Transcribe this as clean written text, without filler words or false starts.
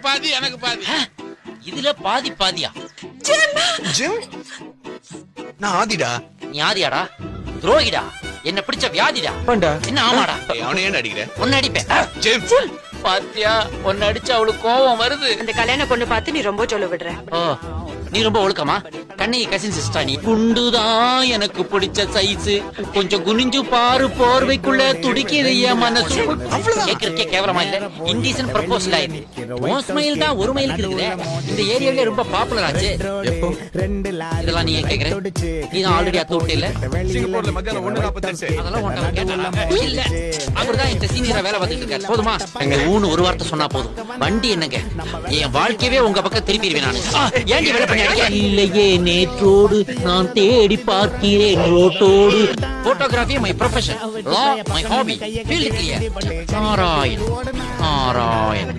பாதி எனக்கு பாதி. இதுல பாதி பாதியா? ஜிம் நான் ஆதிடா. நீ ஆதியாடா? துரோகிடா, என்ன பிடிச்ச வியாதிடா. என்ன ஆமாடா? அவனை ஏன் அடிக்கிற? ஒன்னு அடிப்பேன். ஜிம் பாத்தியா, ஒன்னு அடிச்சு அவளுக்கு கோவம் வருது. அந்த கல்யாண பொண்ணு பார்த்து நீ ரொம்ப சொல்ல விடுற. ஓ, நீ ரொம்ப ஒழுக்கமா? கண்ணகி கசின் சிஸ்டா நீ? குண்டுதான் எனக்கு பிடிச்ச சைஸ். கொஞ்சம் குனிஞ்சு பாரு, போர்வைக்குள்ள துடிக்கிறைய மனசு. கேக்குறக்கே கேவலமா இல்ல? இண்டீசன் ப்ரப்போசல் ஆயிடுது. உன் ஸ்மைல் தான் ஒரு மைலுக்கு இருக்குது. இந்த ஏரியாவிலே ரொம்ப பாப்புலர் ஆச்சு. இதெல்லாம் நீ ஏன் கேக்குற? நீ தான் ஆல்ரெடி அத்து விட்டு இல்ல? சிங்கப்பூர்ல மத்தியானம் 1:48. அதெல்லாம் உன்கிட்ட கேட்டானா? இல்ல, அவர்தான் இந்த சீனியரா வேலை பார்த்துட்டு இருக்காரு. போதுமா? எங்க ஊன்னு ஒரு வார்த்தை சொன்னா போதும். வண்டி என்னங்க, என் வாழ்க்கையவே உங்க பக்கம் திருப்பிடுவேன் நானு. ஏன் வேலை பண்ணி அடிக்க? இல்லையே, நேற்றோடு நான் தேடி பார்க்கிறேன் ரோட்டோடு. போட்டோகிராஃபி மை ப்ரொஃபஷன், லா my hobby, field clear. Narayan Narayan.